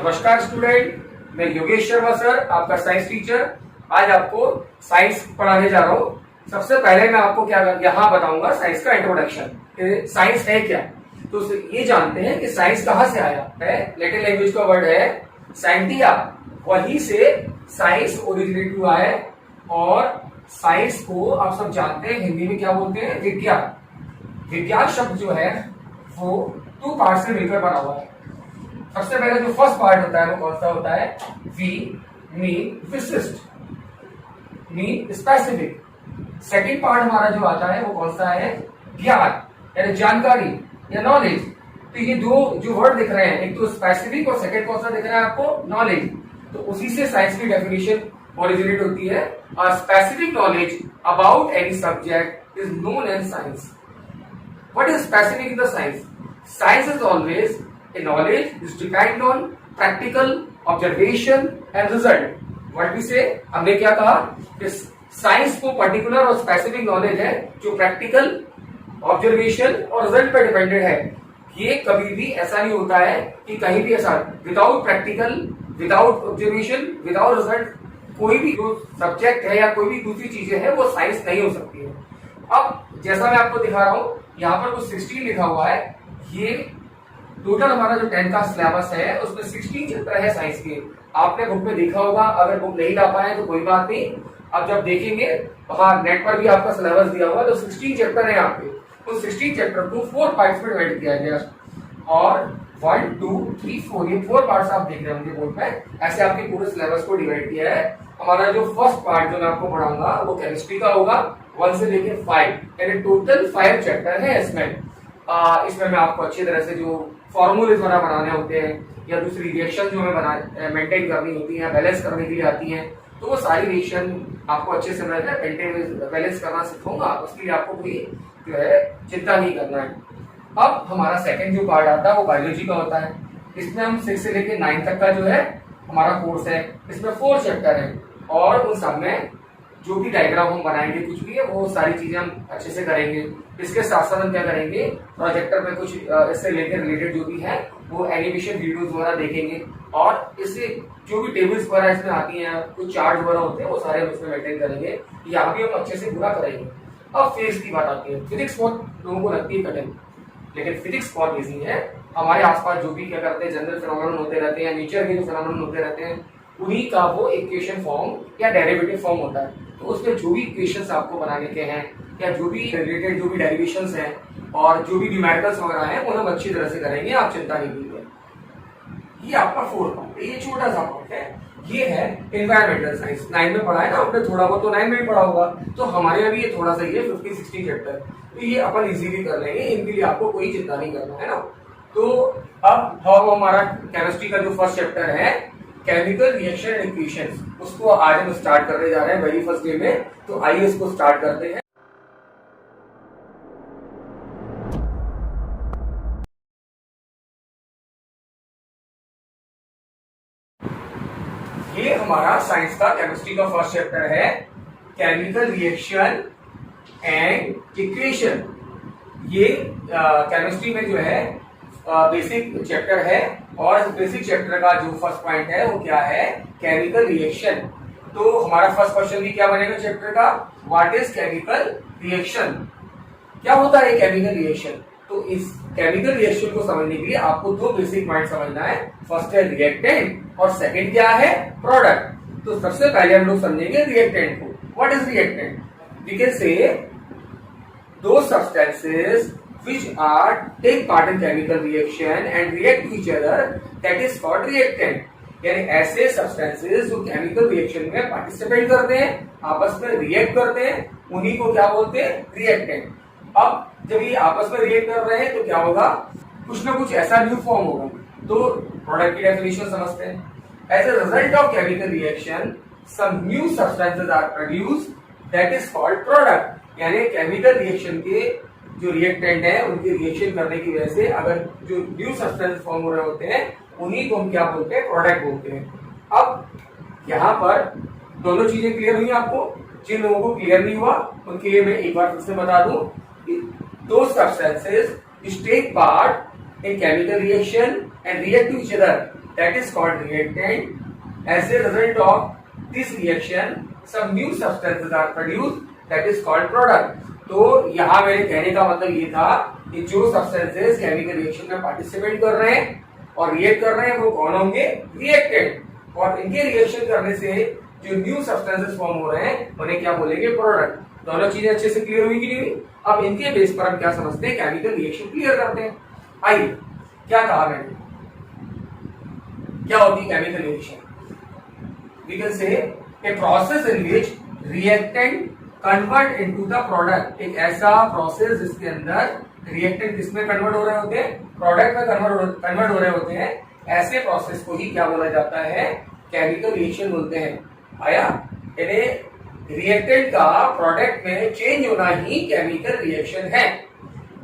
नमस्कार स्टूडेंट, मैं योगेश शर्मा सर, आपका साइंस टीचर। आज आपको साइंस पढ़ाने जा रहा हूँ। सबसे पहले मैं आपको क्या यहाँ बताऊंगा साइंस का इंट्रोडक्शन। साइंस है क्या, तो ये जानते हैं कि साइंस कहाँ से आया है। लैटिन लैंग्वेज का वर्ड है साइंटिया, वहीं से साइंस ओरिजिनेट हुआ है। और साइंस को आप सब जानते हैं हिंदी में क्या बोलते हैं, विज्ञान। विज्ञान शब्द जो है वो 2 पार्ट से मिलकर बना हुआ है। सबसे पहले जो फर्स्ट पार्ट होता है वो कौन सा होता है, मीन विशिष्ट, मीन स्पेसिफिक। सेकंड पार्ट हमारा जो आता है वो कौन सा है, ज्ञान यानी जानकारी या नॉलेज। तो ये दो जो वर्ड दिख रहे हैं, एक तो स्पेसिफिक और सेकंड कौन सा दिख रहा है आपको, नॉलेज। तो उसी से साइंस की डेफिनेशन ओरिजिनेट होती है। Specific knowledge about any subject is known as science. What is specific in the science? Science is always a knowledge which depend on practical observation and result. What we say? हमने क्या कहा कि science को particular और specific knowledge है जो practical observation और result पर डिपेंडेड है। ये कभी भी ऐसा नहीं होता है कि कहीं भी ऐसा without practical, without observation, without result कोई भी जो सब्जेक्ट है या कोई भी दूसरी चीजें हैं वो साइंस नहीं हो सकती है। अब जैसा मैं आपको दिखा रहा हूं, यहाँ पर कुछ 16 लिखा हुआ है। ये टोटल हमारा जो 10 का सिलेबस है उसमें 16 चैप्टर है साइंस के। आपने बुक में देखा होगा, अगर बुक नहीं ला पाए तो कोई बात नहीं, अब जब देखेंगे वहां नेट पर भी आपका सिलेबस दिया हुआ, तो 16 चैप्टर है यहाँ पे। उस 16 चैप्टर को 4 पार्ट्स में डिवाइड किया गया और 1, 2, 3, 4 ये 4 पार्ट्स आप देख रहे होंगे बोर्ड में। ऐसे आपके पूरे सिलेबस को डिवाइड किया है। हमारा जो फर्स्ट पार्ट जो मैं आपको पढ़ाऊंगा वो केमिस्ट्री का होगा, 1 से लेकर 5, यानी टोटल 5 चैप्टर है इसमें। इसमें मैं आपको अच्छी तरह से जो फॉर्मूले वगैरह बनाने होते हैं या दूसरी रिएक्शन जो हमें मेंटेन करनी होती है, बैलेंस करने के लिए आती है, तो वो सारी रिएक्शन आपको अच्छे से मैं बैलेंस करना सिखाऊंगा। उसके लिए आपको कोई जो है चिंता नहीं करना है। अब हमारा सेकंड जो पार्ट आता है वो बायोलॉजी का होता है। इसमें हम 6 से लेकर 9 तक का जो है हमारा कोर्स है। इसमें 4 चैप्टर है और उन सब में जो भी डायग्राम हम बनाएंगे, कुछ भी है, वो सारी चीजें हम अच्छे से करेंगे। इसके साथ साथ हम क्या करेंगे, प्रोजेक्टर पे कुछ इससे लेकर रिलेटेड जो भी है वो एनिमेशन वीडियोस वगैरह देखेंगे। और इससे जो भी टेबल्स वगैरह इसमें आती हैं, कुछ चार्ट वगैरह होते हैं, वो सारे हम इसमें मेंटेन करेंगे। यहाँ भी हम अच्छे से पूरा करेंगे। अब फिजिक्स की बात आती है। फिजिक्स बहुत लोगों को लगती है कठिन, लेकिन फिजिक्स बहुत ईजी है। हमारे आसपास जो भी क्या करते हैं, जनरल फिनोमेनन होते रहते हैं, नेचर के जो फिनोमेनन होते रहते हैं, उन्हीं का वो इक्वेशन फॉर्म या डेरिवेटिव फॉर्म होता है। तो उसमें जो भी इक्वेशंस आपको बनाने के हैं या जो भी रिलेटेड जो भी डेरिवेशंस हैं और जो भी न्यूमेरिकल्स वगैरह हैं, उन्हें हम अच्छी तरह से करेंगे, आप चिंता नहीं कीजिए। ये आपका 4 पार्ट है, ये छोटा सा पार्ट है। ये है एनवायरमेंटल साइंस। 9 में पढ़ा है ना आपने, थोड़ा बहुत तो 9 में भी पढ़ा होगा। तो हमारे यहाँ भी ये थोड़ा सा ही है, 15-16 चैप्टर। तो ये अपन इजीली कर लेंगे, इनके लिए आपको कोई चिंता नहीं करना है ना। तो अब हमारा केमिस्ट्री का जो फर्स्ट चैप्टर है केमिकल रिएक्शन एंड इक्वेशंस, उसको आज हम स्टार्ट करने जा रहे हैं वेरी फर्स्ट डे में। तो आइए इसको स्टार्ट करते हैं। ये हमारा साइंस का केमिस्ट्री का फर्स्ट चैप्टर है, केमिकल रिएक्शन एंड इक्वेशन। ये केमिस्ट्री में जो है बेसिक चैप्टर है। और बेसिक चैप्टर का जो फर्स्ट पॉइंट है वो क्या है, केमिकल रिएक्शन। तो हमारा फर्स्ट क्वेश्चन भी क्या बनेगा चैप्टर का, व्हाट इज केमिकल रिएक्शन, क्या होता है केमिकल रिएक्शन। तो इस केमिकल रिएक्शन को समझने के लिए आपको 2 बेसिक पॉइंट समझना है। फर्स्ट है रिएक्टेंट और सेकंड क्या है, प्रोडक्ट। तो सबसे पहले हम लोग समझेंगे रिएक्टेंट को। What is reactant, we can say two substances which are take part in chemical reaction and react to each other, that is called reactant। यानी ऐसे सब्सटेंसेस जो केमिकल रिएक्शन में पार्टिसिपेट करते हैं, आपस में रिएक्ट करते हैं, उन्हीं को क्या बोलते हैं, रिएक्टेंट। अब जब ये आपस में रिएक्ट कर रहे हैं तो क्या होगा, कुछ ना कुछ ऐसा न्यू फॉर्म होगा। तो प्रोडक्ट की डेफिनेशन समझते हैं। As a result of chemical reaction some new substances are produced, that is called product. यानी केमिकल रिएक्शन के जो रिएक्टेंट है उनके रिएक्शन करने की वजह से अगर जो न्यू सब्सटेंस फॉर्म हो रहे होते हैं, उन्हीं को हम क्या बोलते हैं, प्रोडक्ट बोलते हैं। अब यहाँ पर दोनों चीजें क्लियर हुई आपको। जिन लोगों को क्लियर नहीं हुआ उनके लिए मैं एक बार फिर से बता दूं कि two substances take part in chemical reaction and react to each other, that is called reactant. As a result of this reaction, some new substances are produced, that is called product. तो यहाँ मेरे कहने का मतलब ये था कि जो सब्सटेंसेस केमिकल रिएक्शन में पार्टिसिपेट कर रहे हैं और रिएक्ट कर रहे हैं वो कौन होंगे? रिएक्टेंट. और इनके रिएक्शन करने से जो न्यू सब्सटेंसेस फॉर्म हो रहे हैं उन्हें क्या बोलेंगे? प्रोडक्ट. दोनों चीजें अच्छे से क्लियर हुई कि नहीं हुई? अब इनके बेस पर हम क्या समझते हैं? केमिकल रिएक्शन क्लियर करते हैं. आइए, क्या कहा मैंने? क्या होती है chemical reaction? We can say a process in which reactant convert into the product. एक ऐसा प्रोसेस जिसके अंदर रिएक्टेंट किसमें कन्वर्ट हो रहे होते हैं? प्रोडक्ट में कन्वर्ट हो रहे होते हैं. ऐसे प्रोसेस को ही क्या बोला जाता है? केमिकल रिएक्शन बोलते हैं. आया? यानी रिएक्टेंट का प्रोडक्ट में चेंज होना ही केमिकल रिएक्शन है.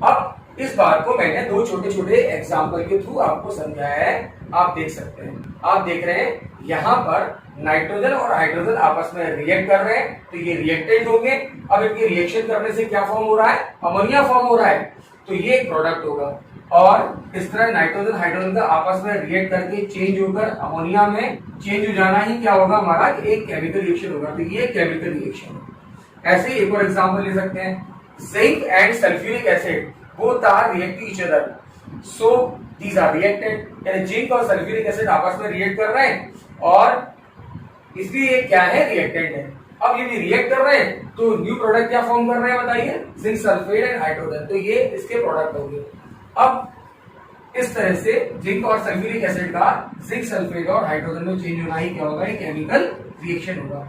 अब इस बात को मैंने दो छोटे छोटे एग्जाम्पल के थ्रू आपको समझाया है. आप देख सकते हैं, आप देख रहे हैं यहाँ पर नाइट्रोजन और हाइड्रोजन आपस में रिएक्ट कर रहे हैं तो ये रिएक्टेंट होंगे. अब इनके रिएक्शन करने से क्या फॉर्म हो रहा है? अमोनिया फॉर्म हो रहा है. तो ये एक प्रोडक्ट होगा. और इस तरह नाइट्रोजन हाइड्रोजन का आपस में रिएक्ट करके चेंज होकर अमोनिया में चेंज हो जाना ही क्या होगा हमारा? एक केमिकल रिएक्शन होगा. तो ये केमिकल रिएक्शन है. ऐसे ही एक और एग्जांपल ले सकते हैं. Zinc and sulphuric acid both are react to each other, so these are reactant. यानी जिंक और सल्फ्यूरिक एसिड आपस में रिएक्ट कर रहे हैं और इसलिए ये क्या है? रिएक्टेंट है. अब यदि रिएक्ट कर रहे हैं तो न्यू प्रोडक्ट क्या फॉर्म कर रहे हैं? बताइए. Zinc sulphate and hydrogen. तो ये इसके प्रोडक्ट होंगे. अब इस तरह से जिंक और सल्फ्यूरिक एसिड का जिंक सल्फेट और हाइड्रोजन में चेंज होना ही क्या होगा? केमिकल रिएक्शन होगा.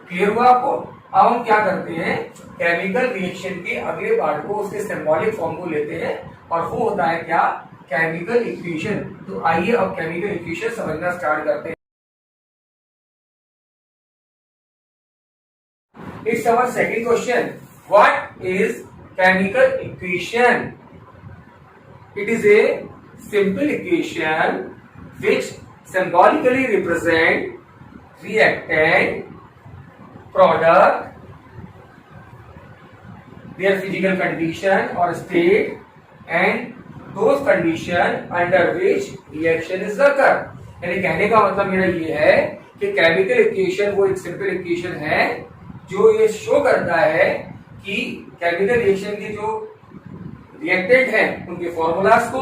क्लियर हुआ आपको? अब हम क्या करते हैं? केमिकल रिएक्शन के अगले पार्ट को, उसके सिंबॉलिक फॉर्म को लेते हैं और वो होता है क्या? Chemical equation. तो आइए अब केमिकल इक्वेशन समझना स्टार्ट करते हैं. It's our second question. What is chemical equation? It is a simple equation which symbolically represent reactant, product, their physical condition or state, and those condition under which reaction is occur. यानी कहने का मतलब मेरा ये है कि chemical equation वो एक सिंपल इक्वेशन है जो ये शो करता है कि केमिकल रिएक्शन के जो रिएक्टेंट हैं उनके फॉर्मूलाज को,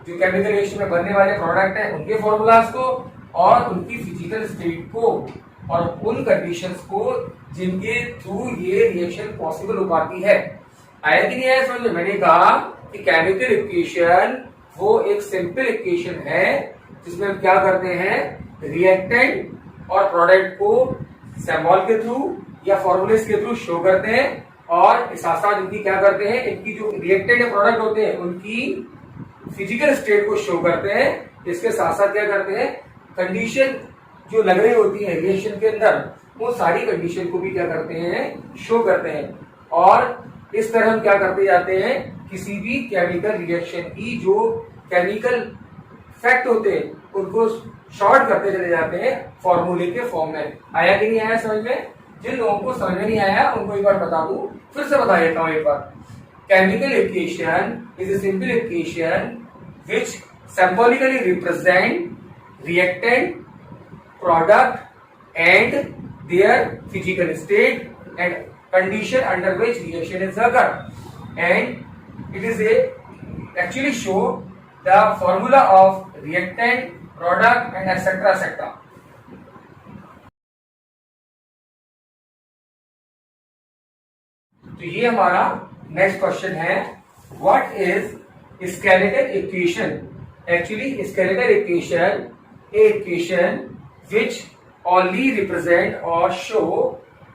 जो केमिकल रिएक्शन में बनने वाले प्रोडक्ट हैं उनके फॉर्मूलाज को और उनकी फिजिकल स्टेट को और उन कंडीशंस को जिनके थ्रू ये रिएक्शन पॉसिबल हो पाती है. आया कि नहीं आया समझ में? मैंने कहा कि केमिकल इक्वेशन वो एक सिंपल इक्वेशन है जिसमें हम क्या करते हैं? रिएक्टेंट और प्रोडक्ट को सिंबल के थ्रू या फॉर्मूलेस के थ्रू शो करते हैं और साथ साथ इनकी क्या करते हैं? इनकी जो रिएक्टेंट या प्रोडक्ट होते हैं उनकी फिजिकल स्टेट को शो करते हैं. इसके साथ साथ क्या करते हैं? कंडीशन जो लग रही होती है रिएक्शन के अंदर वो सारी कंडीशन को भी क्या करते हैं? शो करते हैं. और इस तरह हम क्या करते जाते हैं? किसी भी केमिकल रिएक्शन की जो केमिकल फैक्ट होते हैं उनको शॉर्ट करते चले जाते हैं फॉर्मूले के फॉर्म में. आया कि नहीं आया समझ में? जिन लोगों को समझ में नहीं आया उनको एक बार बता दूं, फिर से बता देता हूं एक बार. Chemical equation is a simple equation which symbolically represent reactant, product and their physical state and condition under which reaction is occur. And it is a actually show the formula of reactant, product and etcetera etcetera. तो ये हमारा next question है. What is skeletal equation? Actually skeletal equation a equation which only represent और show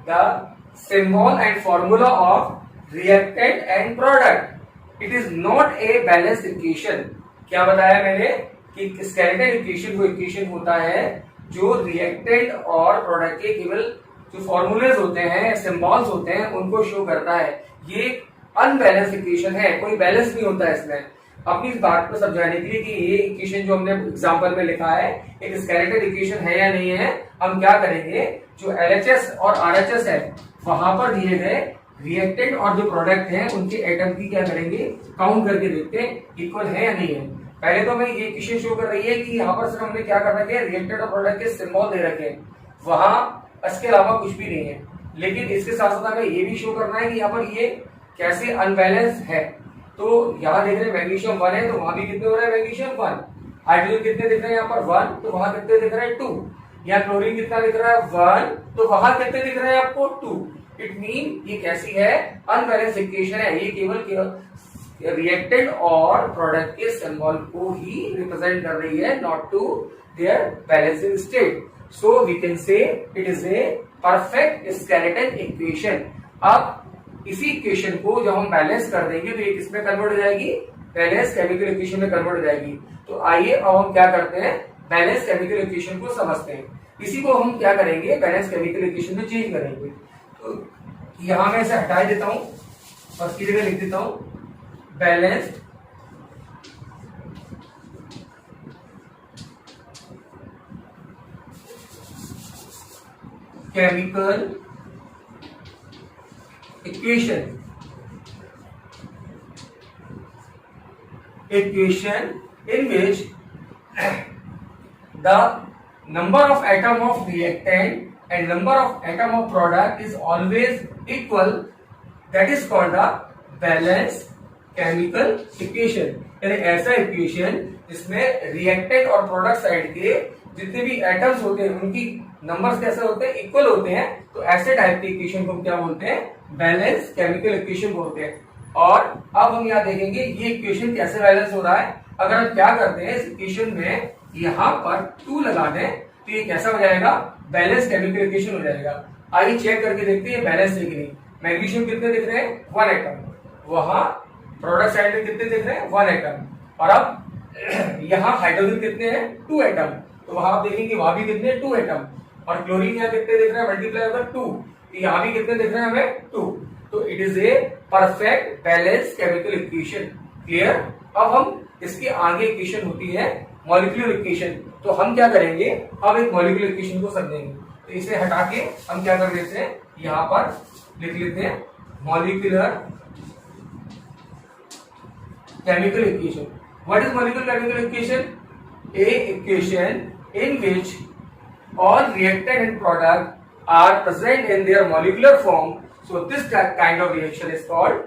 the symbol and formula of reactant and product. It is not a balanced equation. क्या बताया मैंने कि skeletal equation वो equation होता है जो रिएक्टेंट और प्रोडक्ट के केवल जो फॉर्मूलेज होते हैं, सिंबल्स होते हैं, उनको शो करता है. ये अनबैलेंस इक्वेशन है, कोई बैलेंस नहीं होता है इसमें. अपनी इस बात को समझाने के लिए कि ये इक्वेशन जो हमने एग्जांपल में लिखा है एक स्केलेटल इक्वेशन है या नहीं है, हम क्या करेंगे? जो LHS और RHS है वहां पर दिए गए रिएक्टेंट और जो प्रोडक्ट है उनके एटम की क्या करेंगे? काउंट करके देखते हैं इक्वल है या नहीं है. पहले तो हमें ये इक्वेशन शो कर रही है कि यहाँ पर सिर्फ हमने क्या कर रखे हैं, रिएक्टेड और प्रोडक्ट के सिंबल दे रखे हैं, वहां इसके अलावा कुछ भी नहीं है। लेकिन इसके साथ साथ हमें ये भी शो करना है कि यहाँ पर ये कैसे अनबैलेंस है। तो यहाँ देख रहे हैं मैग्नीशियम 1 है, तो वहां भी कितने हो रहे हैं, मैग्नीशियम 1। हाइड्रोजन कितने दिख रहे हैं यहाँ पर 1, तो वहां कितने दिख रहे हैं 2। यहाँ क्लोरीन कितना दिख रहा है 1, तो वहां कितने दिख रहे हैं आपको 2। इट मीन ये कैसी है, अनबैलेंस इक्वेशन है। ये केवल रिएक्टेंट और प्रोडक्ट के सिंबल को ही रिप्रेजेंट कर रही है, not to their balancing state. So we can say it is a perfect skeleton equation. अब इसी इक्वेशन को जब हम बैलेंस कर देंगे तो ये किसमें कन्वर्ट हो जाएगी, बैलेंस केमिकल इक्वेशन में कन्वर्ट हो जाएगी। तो आइए अब हम क्या करते हैं, बैलेंस केमिकल इक्वेशन को समझते हैं। इसी को हम क्या करेंगे, बैलेंस केमिकल इक्वेशन में चेंज करेंगे। तो यहां मैं इसे हटा देता हूं और इसकी जगह लिख देता हूं balanced chemical equation in which the number of atom of reactant and number of atom of product is always equal, that is called the balance chemical equation। यानी ऐसा इक्वेशन जिसमें रिएक्टेंट और प्रोडक्ट साइड के जितने भी atoms होते हैं उनकी नंबर्स कैसे होते हैं, इक्वल होते हैं। तो ऐसे टाइप की इक्वेशन को हम क्या बोलते हैं, बैलेंस केमिकल इक्वेशन बोलते हैं। और अब हम यहाँ देखेंगे ये इक्वेशन कैसे बैलेंस हो रहा है। अगर हम क्या करते हैं, इस इक्वेशन में यहाँ पर 2 लगा दें तो ये कैसा हो जाएगा, बैलेंस केमिकल इक्वेशन हो जाएगा। आइए चेक करके देखते हैं बैलेंस है कि नहीं। मैग्नीशियम कितने दिख रहे हैं 1 एटम, वहां प्रोडक्ट साइड में कितने दिख रहे हैं 1 एटम। और अब यहाँ हाइड्रोजन कितने हैं 2 एटम, तो वहां आप देखेंगे वहां भी कितने 2 एटम। और क्लोरीन यहाँ कितने दिख रहे हैं, मल्टीप्लाई होकर 2, यहाँ भी कितने दिख रहे हैं हमें 2। तो it is a perfect balance chemical equation. Clear. अब हम इसके आगे इक्वेशन होती है मॉलिक्यूलर इक्वेशन। तो हम क्या करेंगे, अब एक मॉलिक्यूलर इक्वेशन को समझेंगे। तो इसे हटा के हम क्या कर देते हैं, यहां पर लिख लेते हैं molecular chemical equation. What is molecular chemical equation, a equation in which all reactant and product are present in their molecular form, so this kind of reaction is called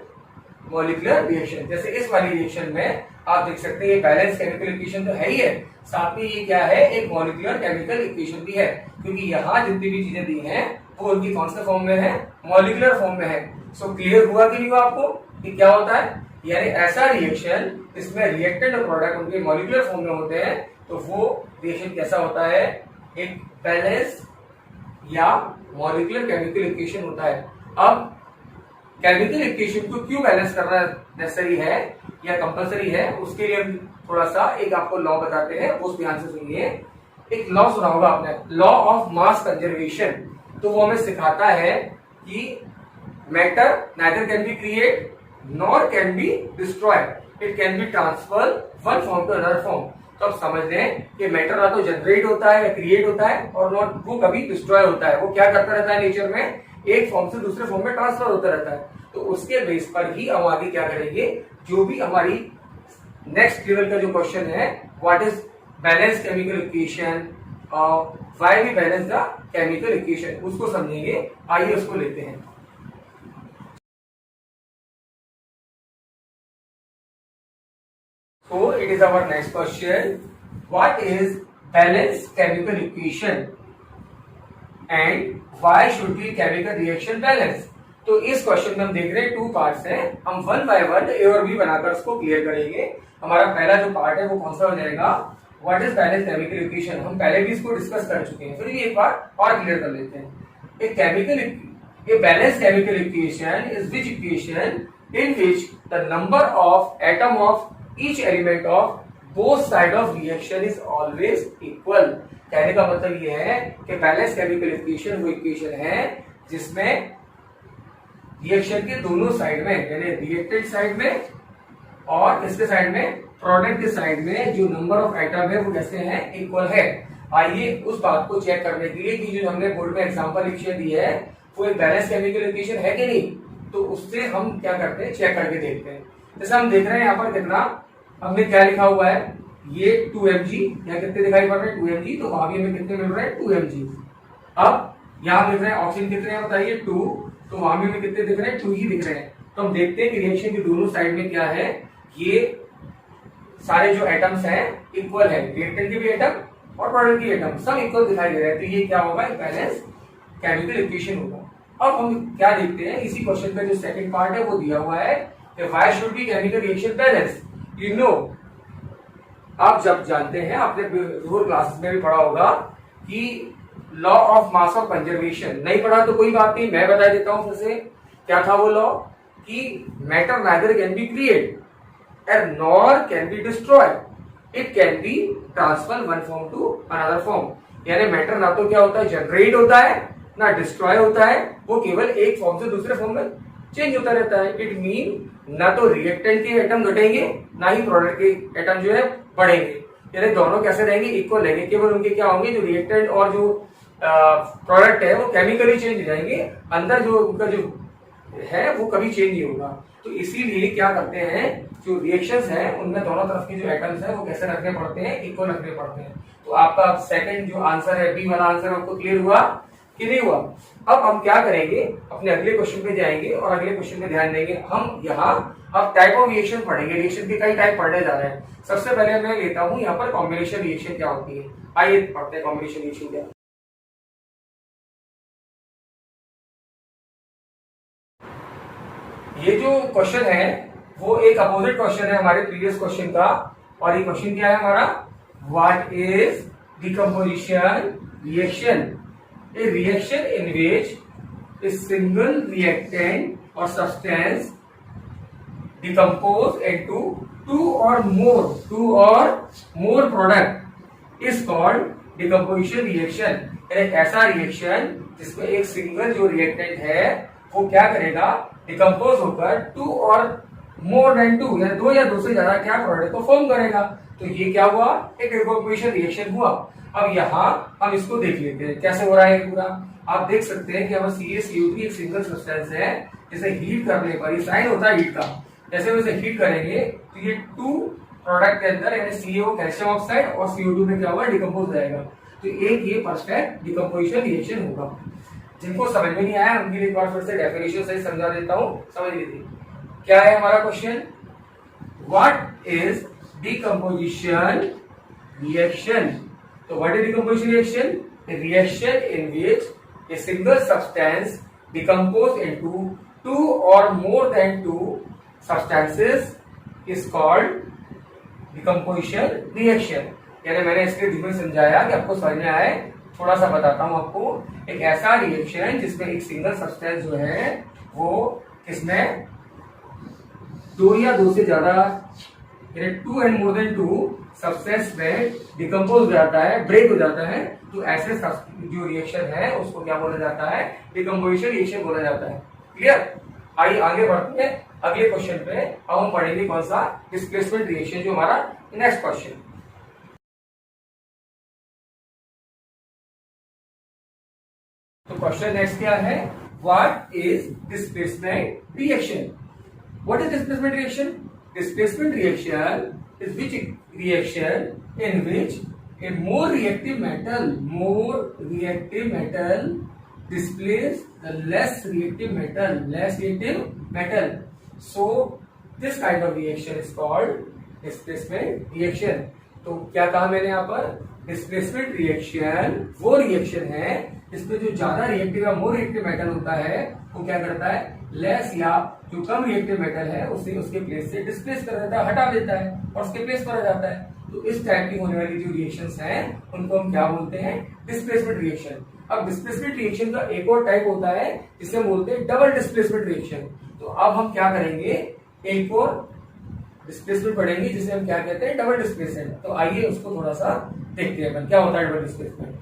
molecular reaction। जैसे इस वाली reaction में आप देख सकते हैं ये balance chemical equation तो है ही है, साथ में ये क्या है, एक मॉलिक्यूलर केमिकल इक्वेशन भी है। क्योंकि यहाँ जितनी भी चीजें दी हैं वो उनकी कौन से फॉर्म में है, मॉलिक्यूलर फॉर्म में है। सो क्लियर हुआ कि नहीं हुआ आपको कि क्या होता है, यानी ऐसा रिएक्शन इसमें रिएक्टेंट और प्रोडक्ट उनके मॉलिक्यूलर फॉर्म में होते हैं, तो वो रिएक्शन कैसा होता है, एक बैलेंस या मॉलिक्यूलर केमिकल इक्वेशन होता है। अब केमिकल इक्वेशन को क्यों बैलेंस करना नेसेसरी है या कंपलसरी है, उसके लिए हम थोड़ा सा एक आपको लॉ बताते हैं, उस ध्यान से सुनिए। एक लॉ सुना होगा आपने, लॉ ऑफ मास कंजर्वेशन। तो वो हमें सिखाता है कि matter neither can be create nor can be destroy, it can be transfer one form to other form. तो अब समझ लें कि मैटर ना तो जनरेट होता है या क्रिएट होता है और नॉट वो कभी डिस्ट्रॉय होता है। वो क्या करता रहता है नेचर में, एक फॉर्म से दूसरे फॉर्म में ट्रांसफर होता रहता है। तो उसके बेस पर ही हम आगे क्या करेंगे, जो भी हमारी नेक्स्ट लेवल का जो क्वेश्चन है, what is balance chemical equation, why we balance the chemical equation, उसको समझेंगे। आइए उसको लेते हैं। So it is our next question. What is balanced chemical equation and why should be chemical reaction balance? तो इस क्वेश्चन में हम देख रहे हैं 2 पार्ट्स हैं। हम 1 बाय 1 ए और बी बनाकर उसको क्लियर करेंगे। हमारा पहला जो पार्ट है वो कौन सा हो जाएगा, what is balance chemical equation. हम पहले भी इसको डिस्कस कर चुके हैं, फिर भी एक बार और क्लियर कर लेते हैं। A balanced chemical equation is which equation in which the number of atom of each element of both side of reaction is always equal। कहने का मतलब ये है कि बैलेंस केमिकल इक्वेशन वो इक्वेशन है जिसमें रिएक्शन के दोनों साइड में, यानी रिएक्टेड साइड में और इसके साइड में, प्रोडक्ट के साइड में जो नंबर ऑफ आइटम है वो कैसे हैं, इक्वल है। आइए उस बात को चेक करने के लिए कि जो हमने बोर्ड में एग्जांपल इक्वेशन दी है वो एक बैलेंस केमिकल इक्वेशन है कि नहीं, तो उससे हम क्या करते हैं, चेक करके देखते हैं। जैसे हम देख रहे हैं यहाँ पर कितना हमने क्या लिखा हुआ है, ये 2mg, यहाँ कितने दिखाई पड़ रहे हैं 2mg, तो वहां भी हमें कितने मिल रहे हैं 2mg। अब यहाँ मिल रहे हैं ऑक्सीजन कितने हैं बताइए 2, तो वहां भी हमें कितने दिख रहे हैं 2 ही दिख रहे हैं। तो हम देखते हैं कि रिएक्शन की दोनों साइड में क्या है, ये सारे जो एटम्स हैं इक्वल है, रिएक्टेंट के भी एटम और प्रोडक्ट के एटम सब इक्वल दिखाई दे रहे हैं। तो ये क्या होगा, बैलेंस केमिकल इक्वेशन होगा। अब हम क्या देखते हैं, इसी क्वेश्चन का जो सेकंड पार्ट है वो दिया हुआ है कि why should be chemical reaction balance. You know, आप जब जानते हैं, आपने रूरल क्लासेस में भी पढ़ा होगा कि law of mass of conservation, नहीं पढ़ा तो कोई बात नहीं, मैं बता देता हूं फिर से। क्या था वो लॉ, कि matter neither can be create and nor can be destroyed, it can be transferred one form to another form। यानी मैटर ना तो क्या होता है जनरेट होता है ना डिस्ट्रॉय होता है, वो केवल एक फॉर्म से दूसरे फॉर्म में चेंज होता रहता है। इट मीन ना तो रिएक्टेंट के एटम घटेंगे ना ही प्रोडक्ट के एटम जो है बढ़ेंगे, यानी दोनों कैसे रहेंगे, इक्वल रहेंगे। केवल उनके क्या होंगे, जो रिएक्टेंट और जो प्रोडक्ट है वो केमिकली चेंज हो जाएंगे, अंदर जो उनका जो है वो कभी चेंज नहीं होगा। तो इसीलिए क्या करते हैं, जो रिएक्शंस हैं उनमें दोनों तरफ के जो एटम्स हैं वो कैसे रखने पड़ते हैं, इक्वल रखने पड़ते हैं। तो आपका सेकंड जो आंसर है बी वाला आंसर आपको क्लियर हुआ कि नहीं हुआ। अब हम क्या करेंगे, अपने अगले क्वेश्चन पे जाएंगे और अगले क्वेश्चन पे ध्यान देंगे। हम यहाँ अब टाइप ऑफ रिएक्शन पढ़ेंगे, रिएक्शन के कई टाइप पढ़ने जा रहे हैं। सबसे पहले मैं लेता हूँ यहाँ पर कॉम्बिनेशन रिएक्शन क्या होती है। आइए पढ़ते हैं कॉम्बिनेशन रिएक्शन क्या। ये जो क्वेश्चन है वो एक अपोजिट क्वेश्चन है हमारे प्रीवियस क्वेश्चन का, और ये क्वेश्चन क्या है हमारा, what is decomposition reaction, A reaction in which a single reactant और सब्सटेंस डिकम्पोज इनटू टू और more product is called decomposition reaction. एक ऐसा रिएक्शन जिसमें एक सिंगल जो रिएक्टेंट है वो क्या करेगा, डिकम्पोज होकर 2 और मोर देन 2 या 2 या 2 से ज्यादा क्या प्रोडक्ट को फॉर्म करेगा। तो ये क्या हुआ, एक डिकम्पोजिशन रिएक्शन हुआ। अब यहाँ हम इसको देख लेते हैं कैसे हो रहा है पूरा। आप देख सकते हैं कि हमारा CaCO3 एक सिंगल सब्सटेंस है, जिसे हीट करने पर, ये साइन होता है हीट का, जैसे हम इसे हीट करेंगे तो ये 2 प्रोडक्ट के अंदर यानी CO कैल्शियम ऑक्साइड और CO2 में क्या हुआ, डिकम्पोज हो जाएगा। तो एक ये परफेक्ट डिकम्पोजिशन रिएक्शन होगा। जिनको समझ में नहीं आया उनके लिए एक बार फिर से डेफिनेशन सही समझा देता हूं, समझ लीजिए। क्या है हमारा question, what is decomposition reaction. तो what is decomposition reaction, reaction in which a single substance decompose into 2 और more than 2 substances is called decomposition reaction. यानी मैंने इसके धीमे समझाया कि आपको समझ में आए, थोड़ा सा बताता हूं आपको। एक ऐसा रिएक्शन जिसमें एक सिंगल सब्सटेंस जो है वो किसमें 2 या 2 से ज्यादा, यानी 2 एंड मोर देन 2 सब्सटेंस में डिकम्पोज हो जाता है, ब्रेक हो जाता है। तो ऐसे जो रिएक्शन है उसको क्या बोला जाता है, डिकम्पोजिशन रिएक्शन बोला जाता है। क्लियर। आइए आगे बढ़ते हैं अगले क्वेश्चन पे। अब हम पढ़ेंगे कौन सा, डिस्प्लेसमेंट रिएक्शन, जो हमारा नेक्स्ट क्वेश्चन। तो क्वेश्चन नेक्स्ट क्या है, what is displacement reaction. What is displacement reaction, displacement reaction is which reaction in which a more reactive metal displace the less reactive metal, so this kind of reaction is called displacement reaction। तो क्या कहा मैंने यहाँ पर, displacement reaction वो reaction है इसमें जो ज्यादा रिएक्टिव या मोर रिएक्टिव मेटल होता है वो क्या करता है, लेस या जो कम रिएक्टिव मेटल है उसे उसके प्लेस से डिस्प्लेस कर देता है, हटा देता है और उसके प्लेस पर आ जाता है। तो इस टाइप की होने वाली जो रिएक्शंस हैं उनको हम क्या बोलते हैं, डिस्प्लेसमेंट रिएक्शन। अब डिस्प्लेसमेंट रिएक्शन का एक और टाइप होता है जिसे हम बोलते हैं डबल डिस्प्लेसमेंट रिएक्शन। तो अब हम क्या करेंगे, एक और डिस्प्लेसमेंट पढ़ेंगे जिसे हम क्या कहते हैं, डबल डिस्प्लेसमेंट। तो आइए उसको थोड़ा सा देखते हैं क्या होता है डबल डिस्प्लेसमेंट।